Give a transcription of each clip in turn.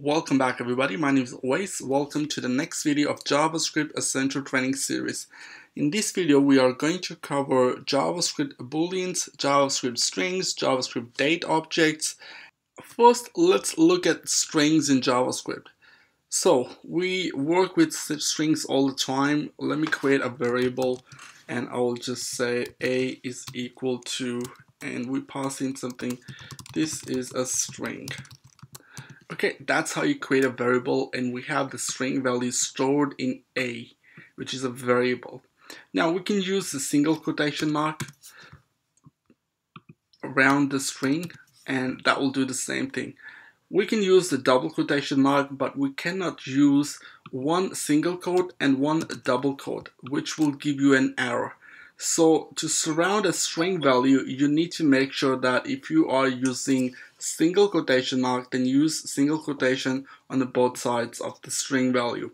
Welcome back everybody, my name is Awais. Welcome to the next video of JavaScript Essential Training Series. In this video we are going to cover JavaScript booleans, JavaScript strings, JavaScript date objects. First, let's look at strings in JavaScript. So we work with strings all the time. Let me create a variable and I will just say a is equal to, and we pass in something. This is a string. Okay, that's how you create a variable, and we have the string value stored in a, which is a variable. Now we can use the single quotation mark around the string, and that will do the same thing. We can use the double quotation mark, but we cannot use one single quote and one double quote, which will give you an error. So to surround a string value, you need to make sure that if you are using single quotation mark, then use single quotation on the both sides of the string value.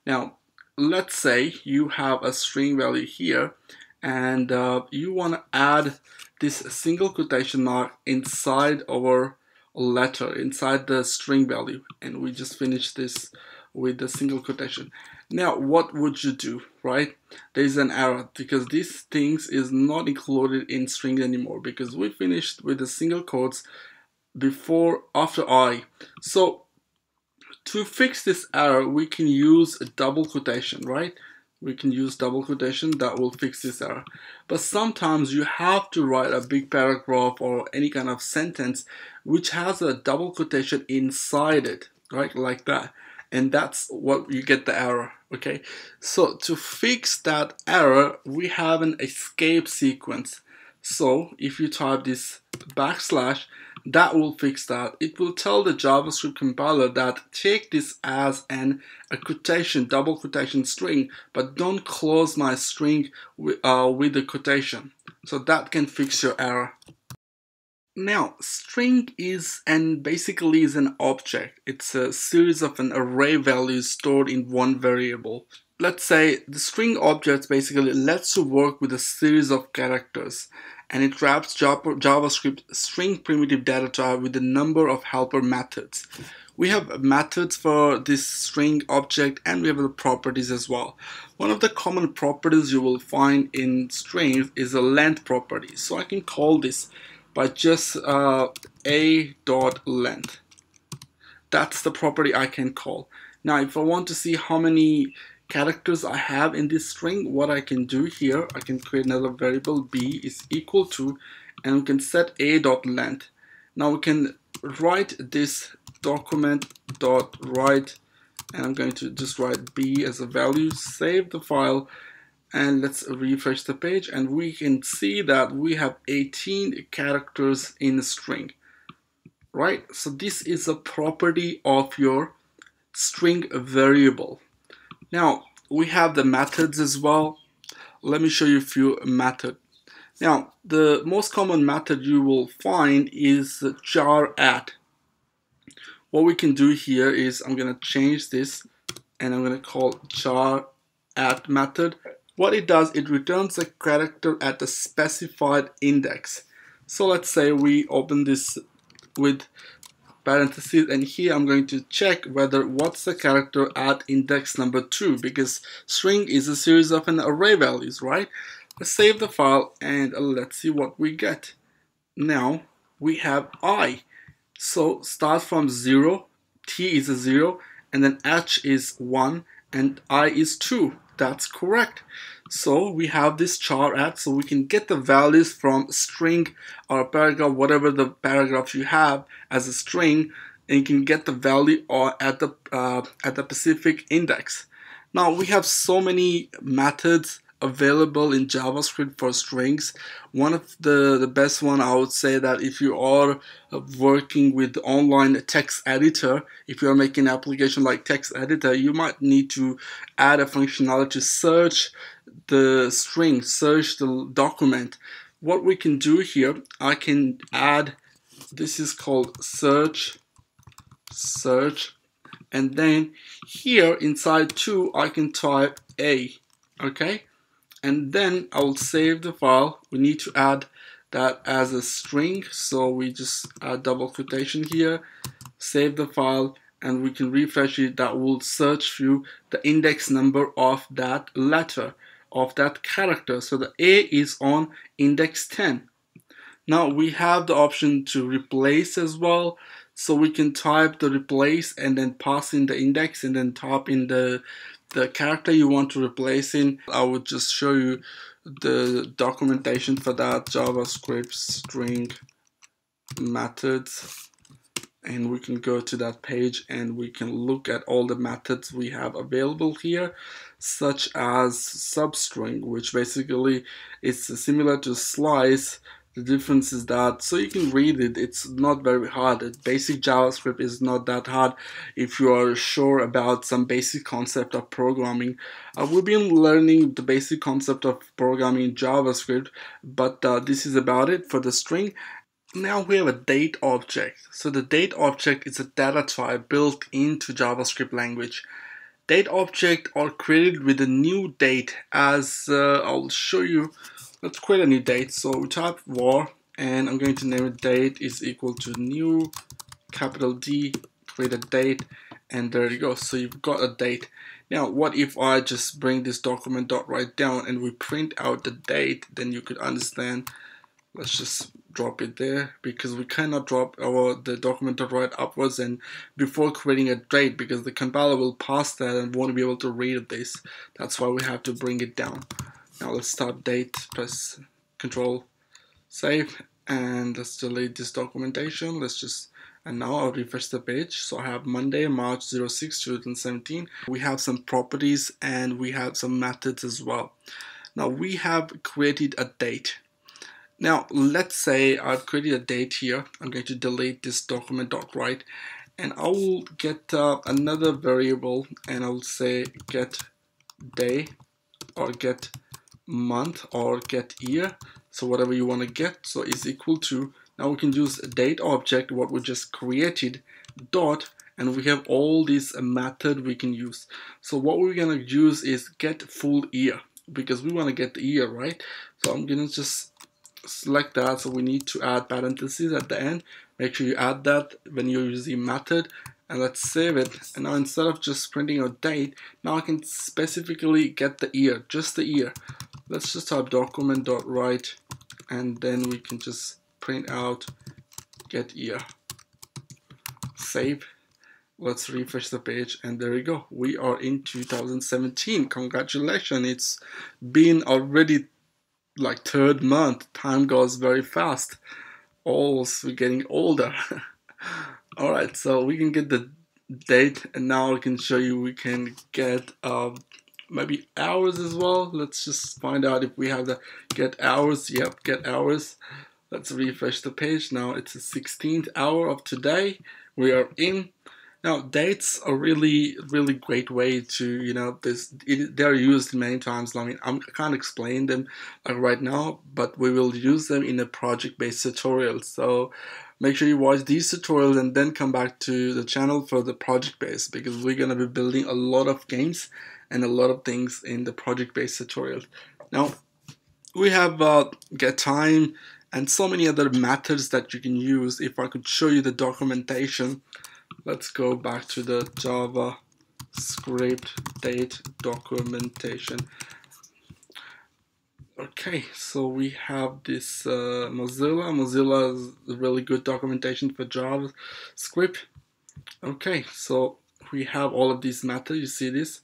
Now, let's say you have a string value here and you want to add this single quotation mark inside our letter, inside the string value, and we just finished this with the single quotation. Now what would you do, right? There's an error because these things is not included in string anymore because we finished with the single quotes after I. So to fix this error we can use a double quotation, right? We can use double quotation that will fix this error. But sometimes you have to write a big paragraph or any kind of sentence which has a double quotation inside it, right? Like that. And that's what you get the error, okay? So to fix that error, we have an escape sequence. So if you type this backslash, that will fix that. It will tell the JavaScript compiler that take this as a quotation, double quotation string, but don't close my string with the quotation. So that can fix your error. Now, string basically is an object. It's a series of an array values stored in one variable. Let's say the string object basically lets you work with a series of characters, and it wraps JavaScript string primitive data type with a number of helper methods. We have methods for this string object and we have the properties as well. One of the common properties you will find in strings is a length property. So I can call this by just a.length. That's the property I can call. Now if I want to see how many characters I have in this string, what I can do here, I can create another variable b is equal to, and we can set a.length. Now we can write this document.write, and I'm going to just write b as a value, save the file, and let's refresh the page, and we can see that we have 18 characters in the string, right? So this is a property of your string variable. Now we have the methods as well. Let me show you a few methods. Now the most common method you will find is char at. What we can do here is I'm going to change this and I'm going to call char at method. What it does, it returns a character at the specified index. So let's say we open this with parentheses, and here I'm going to check whether what's the character at index number 2, because string is a series of an array values, right? Let's save the file and let's see what we get. Now we have I. So start from 0, t is a 0, and then h is 1, and I is 2. That's correct. So we have this char at, so we can get the values from string or paragraph, whatever the paragraph you have as a string, and you can get the value at the specific index. Now we have so many methods available in JavaScript for strings. One of the best one, I would say that if you are working with online text editor, if you are making an application like text editor, you might need to add a functionality to search the string, search the document. What we can do here, I can add, this is called search, and then here inside 2 I can type a, okay? And then I will save the file. We need to add that as a string, so we just add double quotation here, save the file, and we can refresh it. That will search through the index number of that letter, of that character. So the A is on index 10. Now we have the option to replace as well. So we can type the replace and then pass in the index and then type in the character you want to replace in. I would just show you the documentation for that. JavaScript string methods, and we can go to that page and we can look at all the methods we have available here, such as substring, which basically is similar to slice. The difference is that, so you can read it, it's not very hard. Basic JavaScript is not that hard if you are sure about some basic concept of programming. We've been learning the basic concept of programming in JavaScript, but this is about it for the string. Now we have a date object. So the date object is a data type built into JavaScript language. Date object are created with a new date, as I'll show you. Let's create a new date. So we type var, and I'm going to name it date is equal to new, capital D, create a date, and there you go. So you've got a date. Now what if I just bring this document dot write down and we print out the date? Then you could understand. Let's just drop it there, because we cannot drop the document dot write upwards and before creating a date, because the compiler will pass that and won't be able to read this. That's why we have to bring it down. Now let's start date, press Control save, and let's delete this documentation. And now I'll refresh the page. So I have Monday, March 06, 2017. We have some properties and we have some methods as well. Now we have created a date. Now let's say I've created a date here. I'm going to delete this document.write, and I will get another variable, and I'll say get day or get month or get year. So whatever you want to get, so is equal to, now we can use a date object, what we just created, dot, and we have all these method we can use. So what we're gonna use is get full year, because we want to get the year, right? So I'm gonna just select that. So we need to add parentheses at the end. Make sure you add that when you're using method, and let's save it. And now instead of just printing a date, now I can specifically get the year, just the year. Let's just type document.write, and then we can just print out get year. Save. Let's refresh the page, and there we go. We are in 2017. Congratulations. It's been already like third month. Time goes very fast. Also, we're getting older. All right, so we can get the date, and now I can show you we can get maybe hours as well. Let's just find out if we have the get hours. Yep, get hours. Let's refresh the page. Now it's the 16th hour of today. We are in. Now dates are really great way to, you know, they're used many times. I mean, I can't explain them right now, but we will use them in a project-based tutorial. So make sure you watch these tutorials and then come back to the channel for the project-based, because we're gonna be building a lot of games and a lot of things in the project-based tutorial. Now we have get time and so many other methods that you can use. If I could show you the documentation, let's go back to the JavaScript date documentation. Okay, so we have this Mozilla. Mozilla is a really good documentation for JavaScript. Okay, so we have all of these methods. You see this?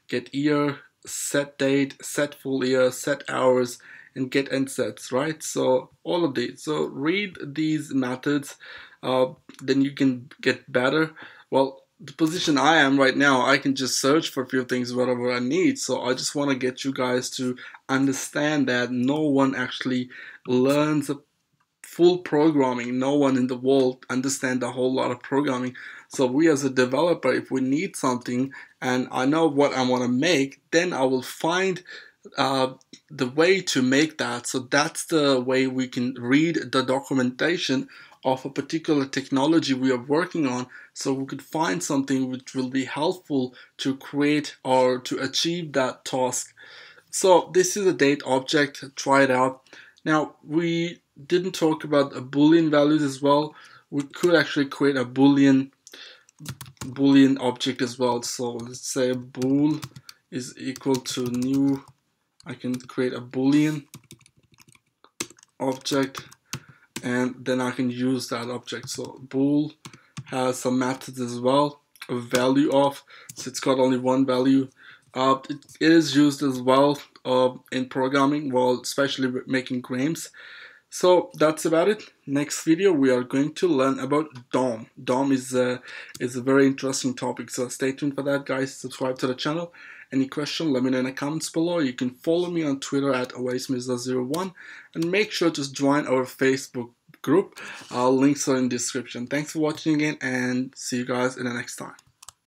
Get year, set date, set full year, set hours, and get end sets, right? So all of these. So read these methods, then you can get better. Well, the position I am right now, I can just search for a few things, whatever I need. So I just want to get you guys to understand that no one actually learns full programming. No one in the world understands a whole lot of programming. So we as a developer, if we need something and I know what I want to make, then I will find the way to make that. So that's the way we can read the documentation of a particular technology we are working on, so we could find something which will be helpful to create or to achieve that task. So this is a date object. Try it out. Now we didn't talk about Boolean values as well. We could actually create a Boolean Boolean object as well. So let's say bool is equal to new. I can create a Boolean object, and then I can use that object. So bool has some methods as well. A value of, so it's got only one value. It is used as well in programming, well, especially with making games. So that's about it. Next video we are going to learn about DOM. DOM is a very interesting topic, so stay tuned for that, guys. Subscribe to the channel. Any question, let me know in the comments below. You can follow me on Twitter at Awais01, and make sure to join our Facebook group. Links are in the description. Thanks for watching again, and see you guys in the next time.